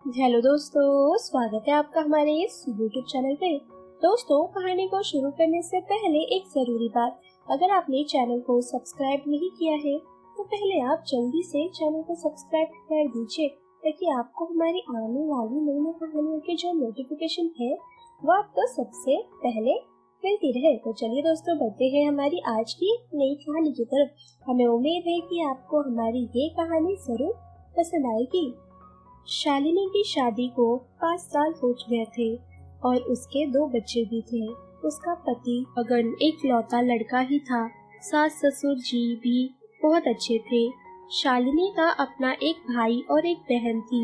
Hello दोस्तों, स्वागत है आपका हमारे इस यूट्यूब चैनल पे। दोस्तों, कहानी को शुरू करने से पहले एक जरूरी बात, अगर आपने चैनल को सब्सक्राइब नहीं किया है तो पहले आप जल्दी से चैनल को सब्सक्राइब कर दीजिए ताकि आपको हमारी आने वाली नई नई कहानियों की जो नोटिफिकेशन है वो आपको सबसे पहले मिलती रहे। तो चलिए दोस्तों, बढ़ते हैं हमारी आज की नई कहानी की तरफ। हमें उम्मीद है कि आपको हमारी ये कहानी जरूर पसंद आएगी। शालिनी की शादी को 5 साल हो गए थे और उसके 2 बच्चे भी थे। उसका पति अगन एक लौता लड़का ही था। सास ससुर जी भी बहुत अच्छे थे। शालिनी का अपना एक भाई और एक बहन थी।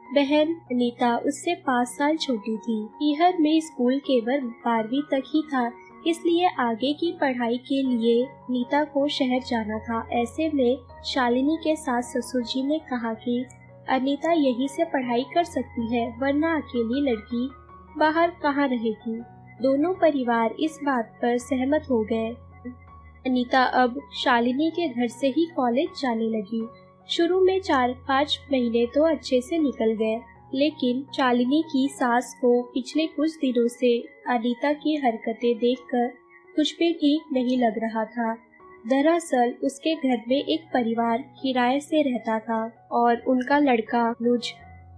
बहन अनीता उससे 5 साल छोटी थी। ईहर में स्कूल केवल 12वीं तक ही था, इसलिए आगे की पढ़ाई के लिए नीता को शहर जाना था। ऐसे में शालिनी के सास ससुर जी ने कहा कि अनीता यहीं से पढ़ाई कर सकती है, वरना अकेली लड़की बाहर कहाँ रहेगी। दोनों परिवार इस बात पर सहमत हो गए। अनीता अब शालिनी के घर से ही कॉलेज जाने लगी। शुरू में 4-5 महीने तो अच्छे से निकल गए, लेकिन शालिनी की सास को पिछले कुछ दिनों से अनीता की हरकतें देखकर कुछ भी ठीक नहीं लग रहा था। दरअसल उसके घर में एक परिवार किराए से रहता था और उनका लड़का अनुज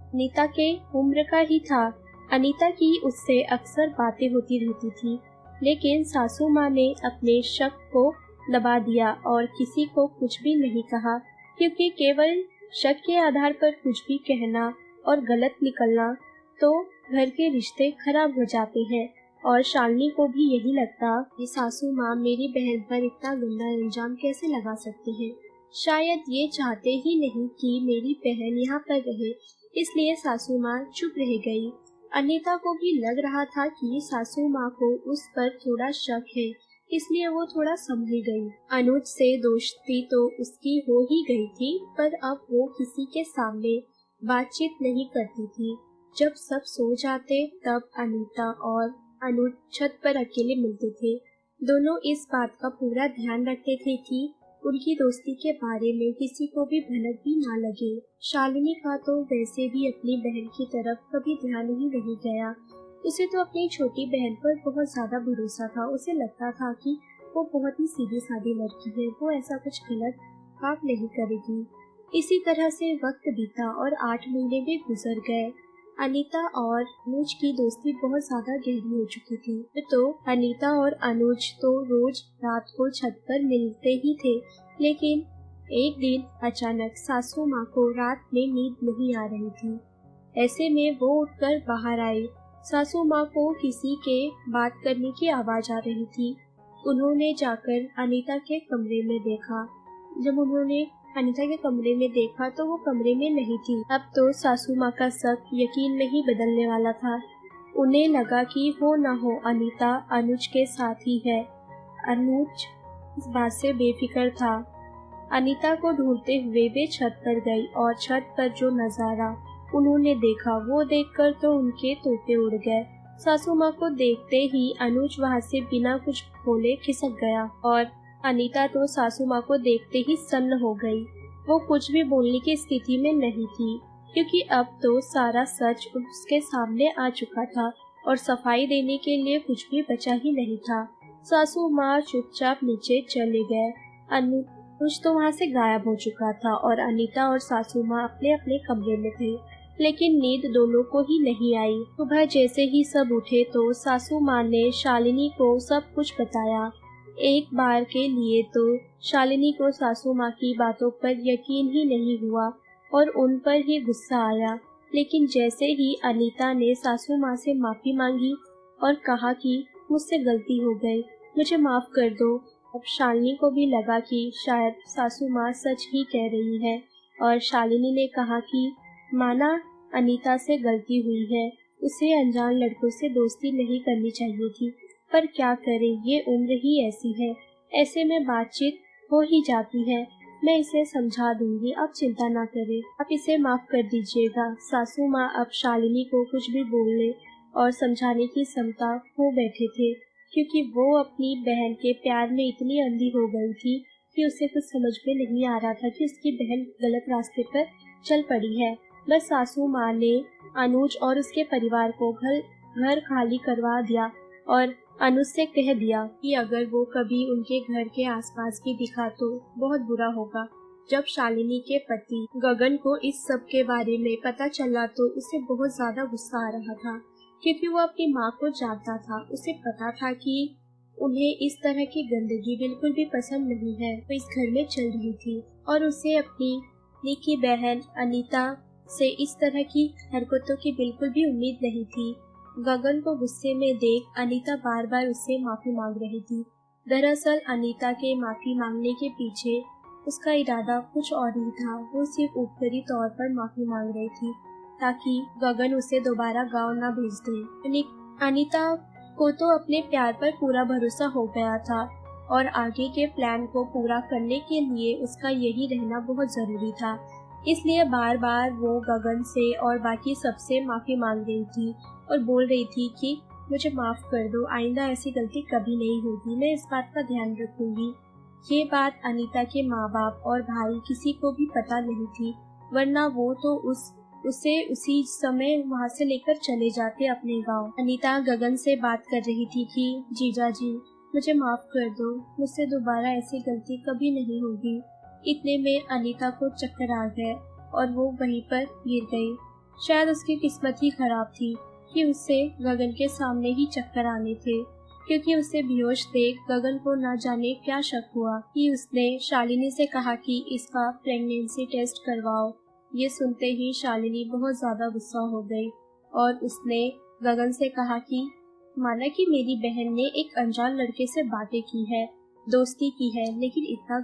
अनीता के उम्र का ही था। अनीता की उससे अक्सर बातें होती रहती थी, लेकिन सासू माँ ने अपने शक को दबा दिया और किसी को कुछ भी नहीं कहा, क्योंकि केवल शक के आधार पर कुछ भी कहना और गलत निकलना तो घर के रिश्ते खराब हो जाते हैं। और शालिनी को भी यही लगता कि सासू माँ मेरी बहन पर इतना गंदा इल्जाम कैसे लगा सकती हैं। शायद ये चाहते ही नहीं कि मेरी बहन यहाँ पर रहे, इसलिए सासू माँ चुप रह गई। अनीता को भी लग रहा था कि सासू माँ को उस पर थोड़ा शक है, इसलिए वो थोड़ा संभल गई। अनुज से दोस्ती तो उसकी हो ही गई थी, पर अब वो किसी के सामने बातचीत नहीं करती थी। जब सब सो जाते तब अनीता और अनुज छत पर अकेले मिलते थे। दोनों इस बात का पूरा ध्यान रखते थे कि उनकी दोस्ती के बारे में किसी को भी भनक भी ना लगे। शालिनी का तो वैसे भी अपनी बहन की तरफ कभी ध्यान ही नहीं गया। उसे तो अपनी छोटी बहन पर बहुत ज्यादा भरोसा था। उसे लगता था कि वो बहुत ही सीधी सादी लड़की है, वो ऐसा कुछ गलत काम नहीं करेगी। इसी तरह से वक्त बीता और 8 महीने भी गुजर गए। अनीता और अनुज की दोस्ती बहुत ज्यादा गहरी हो चुकी थी। तो अनीता और अनुज तो रोज रात को छत पर मिलते ही थे, लेकिन एक दिन अचानक सासू माँ को रात में नींद नहीं आ रही थी। ऐसे में वो उठकर बाहर आई। सासू माँ को किसी के बात करने की आवाज आ रही थी। उन्होंने जाकर अनीता के कमरे में देखा। जब उन्होंने अनीता के कमरे में देखा तो वो कमरे में नहीं थी। अब तो सासू माँ का शक यकीन में ही बदलने वाला था। उन्हें लगा कि हो ना हो अनीता अनुज के साथ ही है। अनुज इस बात से बेफिक्र था। अनीता को ढूंढते हुए वे छत पर गई और छत पर जो नजारा उन्होंने देखा वो देखकर तो उनके तोते उड़ गए। सासू माँ को देखते ही अनुज वहाँ से बिना कुछ बोले खिसक गया और अनीता तो सासू माँ को देखते ही सन्न हो गई। वो कुछ भी बोलने की स्थिति में नहीं थी, क्योंकि अब तो सारा सच उसके सामने आ चुका था और सफाई देने के लिए कुछ भी बचा ही नहीं था। सासू माँ चुपचाप नीचे चले गए। अनुज तो वहाँ से गायब हो चुका था और अनीता और सासू माँ अपने अपने कमरे में थे, लेकिन नींद दोनों को ही नहीं आई। सुबह जैसे ही सब उठे तो सासू माँ ने शालिनी को सब कुछ बताया। एक बार के लिए तो शालिनी को सासू माँ की बातों पर यकीन ही नहीं हुआ और उन पर ही गुस्सा आया। लेकिन जैसे ही अनीता ने सासू माँ से माफी मांगी और कहा कि मुझसे गलती हो गई, मुझे माफ कर दो, अब शालिनी को भी लगा कि शायद सासू माँ सच ही कह रही है। और शालिनी ने कहा कि माना अनीता से गलती हुई है, उसे अनजान लड़कों से दोस्ती नहीं करनी चाहिए थी, पर क्या करें, ये उम्र ही ऐसी है। ऐसे में बातचीत हो ही जाती है। मैं इसे समझा दूंगी, आप चिंता ना करें, आप इसे माफ कर दीजिएगा। सासू माँ अब शालिनी को कुछ भी बोलने और समझाने की क्षमता खो बैठे थे, क्योंकि वो अपनी बहन के प्यार में इतनी अंधी हो गई थी कि उसे कुछ समझ में नहीं आ रहा था कि उसकी बहन गलत रास्ते पर चल पड़ी है। बस सासू माँ ने अनुज और उसके परिवार को घर खाली करवा दिया और अनुज से कह दिया कि अगर वो कभी उनके घर के आसपास भी दिखा तो बहुत बुरा होगा। जब शालिनी के पति गगन को इस सब के बारे में पता चला तो उसे बहुत ज्यादा गुस्सा आ रहा था, क्योंकि वो अपनी माँ को जानता था। उसे पता था कि उन्हें इस तरह की गंदगी बिल्कुल भी पसंद नहीं है। वो इस घर में चल रही थी और उसे अपनी निकी बहन अनीता से इस तरह की हरकतों की बिल्कुल भी उम्मीद नहीं थी। गगन को गुस्से में देख अनीता बार बार उससे माफी मांग रही थी। दरअसल अनीता के माफी मांगने के पीछे उसका इरादा कुछ और ही था। वो सिर्फ ऊपरी तौर पर माफी मांग रही थी ताकि गगन उसे दोबारा गांव न भेज दे। अनीता को तो अपने प्यार पर पूरा भरोसा हो गया था और आगे के प्लान को पूरा करने के लिए उसका यही रहना बहुत जरूरी था। इसलिए बार बार वो गगन से और बाकी सबसे माफी मांग रही थी और बोल रही थी कि मुझे माफ कर दो, आइंदा ऐसी गलती कभी नहीं होगी, मैं इस बात का ध्यान रखूंगी। ये बात अनीता के माँ बाप और भाई किसी को भी पता नहीं थी, वरना वो तो उसे उसी समय वहाँ से लेकर चले जाते अपने गांव। अनीता गगन से बात कर रही थी कि जीजा जी मुझे माफ कर दो, मुझसे दोबारा ऐसी गलती कभी नहीं होगी। इतने में अनीता को चक्कर आ गए और वो वहीं पर गिर गई। शायद उसकी किस्मत ही खराब थी कि उससे गगन के सामने ही चक्कर आने थे, क्योंकि उसे बेहोश देख गगन को न जाने क्या शक हुआ कि उसने शालिनी से कहा कि इसका प्रेगनेंसी टेस्ट करवाओ। ये सुनते ही शालिनी बहुत ज्यादा गुस्सा हो गई और उसने गगन से कहा कि माना कि मेरी बहन ने एक अनजान लड़के से बातें की है, दोस्ती की है, लेकिन इतना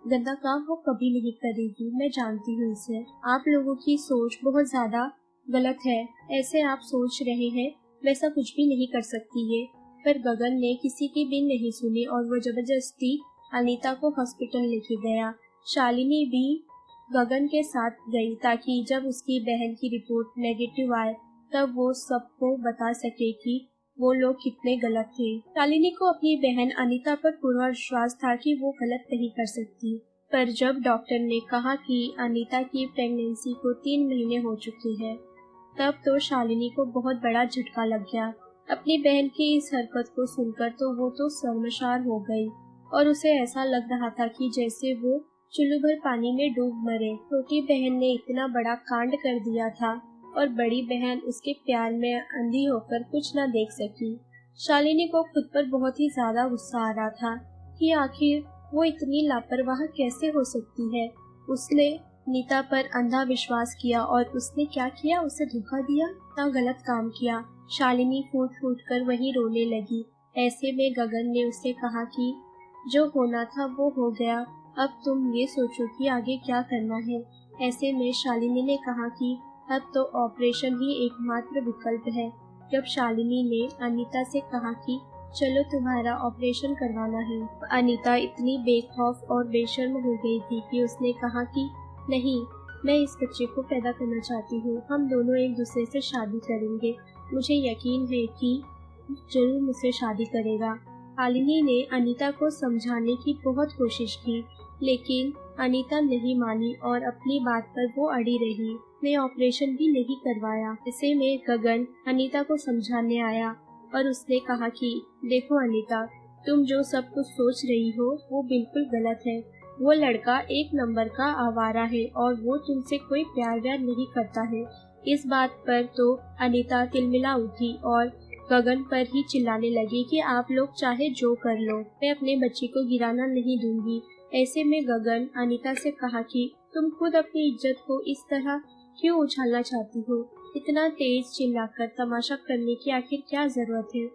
गंदा काम वो कभी नहीं करेगी। मैं जानती हूँ इसे। आप लोगों की सोच बहुत ज्यादा गलत है। ऐसे आप सोच रहे हैं वैसा कुछ भी नहीं कर सकती है। पर गगन ने किसी की भी नहीं सुनी और वो जबरदस्ती अनीता को हॉस्पिटल लेके गया। शालिनी भी गगन के साथ गई ताकि जब उसकी बहन की रिपोर्ट नेगेटिव आए तब वो सबको बता सके कि वो लोग कितने गलत थे। शालिनी को अपनी बहन अनीता पर पूरा विश्वास था कि वो गलत नहीं कर सकती, पर जब डॉक्टर ने कहा कि अनीता की प्रेगनेंसी को 3 महीने हो चुके हैं, तब तो शालिनी को बहुत बड़ा झटका लग गया। अपनी बहन की इस हरकत को सुनकर तो वो तो शर्मसार हो गई और उसे ऐसा लग रहा था कि जैसे वो चुल्लू भर पानी में डूब मरे। छोटी बहन ने इतना बड़ा कांड कर दिया था और बड़ी बहन उसके प्यार में अंधी होकर कुछ न देख सकी। शालिनी को खुद पर बहुत ही ज्यादा गुस्सा आ रहा था कि आखिर वो इतनी लापरवाह कैसे हो सकती है। उसने नीता पर अंधा विश्वास किया और उसने क्या किया, उसे धोखा दिया, इतना गलत काम किया। शालिनी फूट फूट कर वहीं रोने लगी। ऐसे में गगन ने उससे कहा कि जो होना था वो हो गया, अब तुम ये सोचो कि आगे क्या करना है। ऐसे में शालिनी ने कहा कि अब तो ऑपरेशन ही एकमात्र विकल्प है। जब शालिनी ने अनीता से कहा कि चलो तुम्हारा ऑपरेशन करवाना है, अनीता इतनी बेखौफ और बेशर्म हो गई थी कि उसने कहा कि नहीं, मैं इस बच्चे को पैदा करना चाहती हूँ, हम दोनों एक दूसरे से शादी करेंगे, मुझे यकीन है कि जरूर मुझसे शादी करेगा। शालिनी ने अनीता को समझाने की बहुत कोशिश की, लेकिन अनीता नहीं मानी और अपनी बात पर वो अड़ी रही। ने ऑपरेशन भी नहीं करवाया। ऐसे में गगन अनीता को समझाने आया और उसने कहा कि देखो अनीता, तुम जो सब कुछ सोच रही हो वो बिल्कुल गलत है। वो लड़का 1 नंबर का आवारा है और वो तुमसे कोई प्यार व्यार नहीं करता है। इस बात पर तो अनीता तिलमिला उठी और गगन पर ही चिल्लाने लगी कि आप लोग चाहे जो कर लो, मैं अपने बच्चे को गिराना नहीं दूंगी। ऐसे में गगन अनीता से कहा कि तुम खुद अपनी इज्जत को इस तरह क्यों उछालना चाहती हो? इतना तेज चिल्लाकर तमाशा करने की आखिर क्या जरूरत है?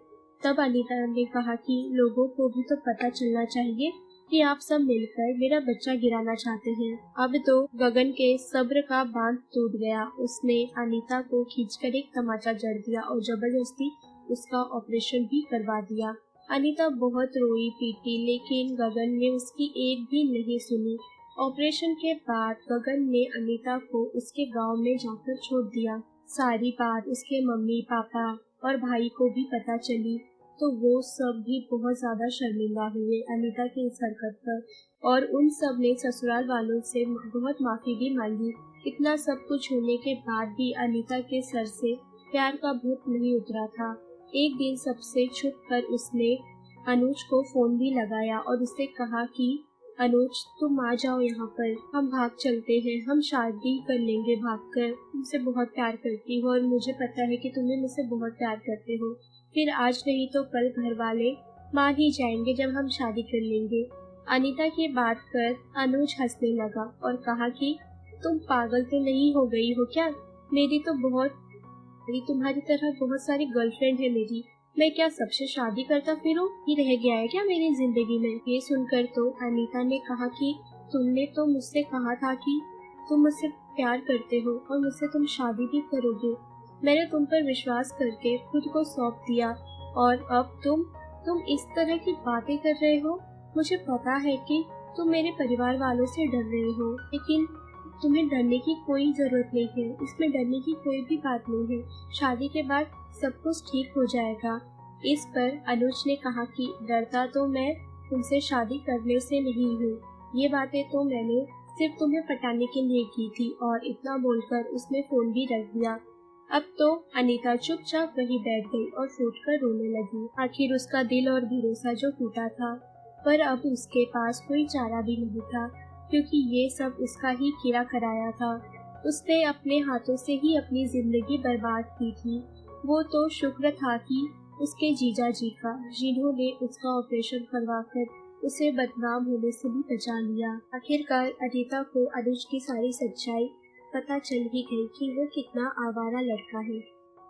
तब अनीता ने कहा कि लोगों को भी तो पता चलना चाहिए कि आप सब मिलकर मेरा बच्चा गिराना चाहते हैं। अब तो गगन के सब्र का बांध टूट गया। उसने अनीता को खींचकर एक तमाचा जड़ दिया और जबरदस्ती उसका ऑपरेशन भी करवा दिया। अनीता बहुत रोई पीटी, लेकिन गगन ने उसकी एक भी नहीं सुनी। ऑपरेशन के बाद गगन ने अनीता को उसके गांव में जाकर छोड़ दिया। सारी बात उसके मम्मी पापा और भाई को भी पता चली तो वो सब भी बहुत ज्यादा शर्मिंदा हुए अनीता की इस हरकत पर और उन सब ने ससुराल वालों से बहुत माफी भी मांगी। इतना सब कुछ होने के बाद भी अनीता के सर से प्यार का भूत नहीं उतरा था। एक दिन सबसे छुप कर उसने अनुज को फोन भी लगाया और उससे कहा कि अनुज तुम आ जाओ यहाँ पर, हम भाग चलते हैं, हम शादी कर लेंगे भागकर। तुमसे बहुत प्यार करती हो और मुझे पता है कि तुम्हें मुझसे बहुत प्यार करते हो। फिर आज नहीं तो कल घर वाले मान ही जाएंगे जब हम शादी कर लेंगे। अनीता की बात कर अनुज हंसने लगा और कहा कि तुम पागल तो नहीं हो गई हो क्या? तुम्हारी तरह बहुत सारी गर्लफ्रेंड है मेरी। मैं क्या सबसे शादी करता फिरूं? ये रह गया है क्या मेरी जिंदगी में? ये सुनकर तो अनीता ने कहा कि तुमने तो मुझसे कहा था कि तुम मुझसे प्यार करते हो और मुझसे तुम शादी भी करोगे। मैंने तुम पर विश्वास करके खुद को सौंप दिया और अब तुम इस तरह की बातें कर रहे हो। मुझे पता है कि तुम मेरे परिवार वालों से डर रहे हो, लेकिन तुम्हें डरने की कोई जरूरत नहीं है। इसमें डरने की कोई भी बात नहीं है। शादी के बाद सब कुछ ठीक हो जाएगा। इस पर अनुज ने कहा कि डरता तो मैं तुमसे शादी करने से नहीं हूँ। ये बातें तो मैंने सिर्फ तुम्हें पटाने के लिए की थी। और इतना बोलकर उसने फोन भी रख दिया। अब तो अनीता चुपचाप वहीं बैठ गई और फूटकर रोने लगी। आखिर उसका दिल और भरोसा जो टूटा था, पर अब उसके पास कोई चारा भी नहीं था, क्योंकि ये सब उसका ही किया कराया था। उसने अपने हाथों से ही अपनी जिंदगी बर्बाद की थी। वो तो शुक्र था कि उसके जीजा जी का, जिन्होंने उसका ऑपरेशन करवाकर उसे बदनाम होने से भी बचा लिया। आखिरकार अनीता को अनुज की सारी सच्चाई पता चल ही गई कि वो कितना आवारा लड़का है।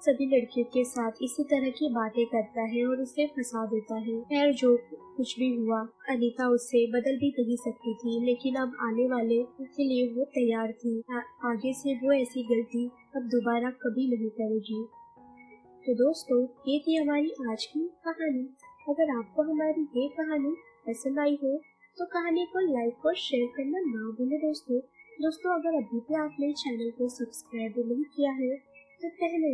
सभी लड़कियों के साथ इसी तरह की बातें करता है और उसे फंसा देता है। खैर जो कुछ भी हुआ, अनीता उससे बदल भी नहीं सकती थी, लेकिन अब आने वाले के लिए वो तैयार थी। आगे से वो ऐसी गलती अब दोबारा कभी नहीं करेगी। तो दोस्तों, ये थी हमारी आज की कहानी। अगर आपको हमारी ये कहानी पसंद आई हो तो कहानी को लाइक और शेयर करना ना भूलें दोस्तों, अगर अभी भी आपने चैनल को सब्सक्राइब नहीं किया है तो पहले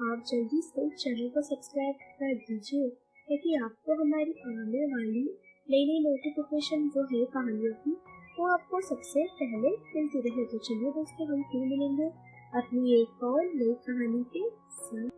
आप जल्दी से चैनल को सब्सक्राइब कर दीजिए, ताकि आपको हमारी आने वाली नई नई नोटिफिकेशन जो है कहानियों की, वो आपको सबसे पहले मिलती रहे। तो चलिए दोस्तों, हम फिर मिलेंगे अपनी एक और नई कहानी के साथ।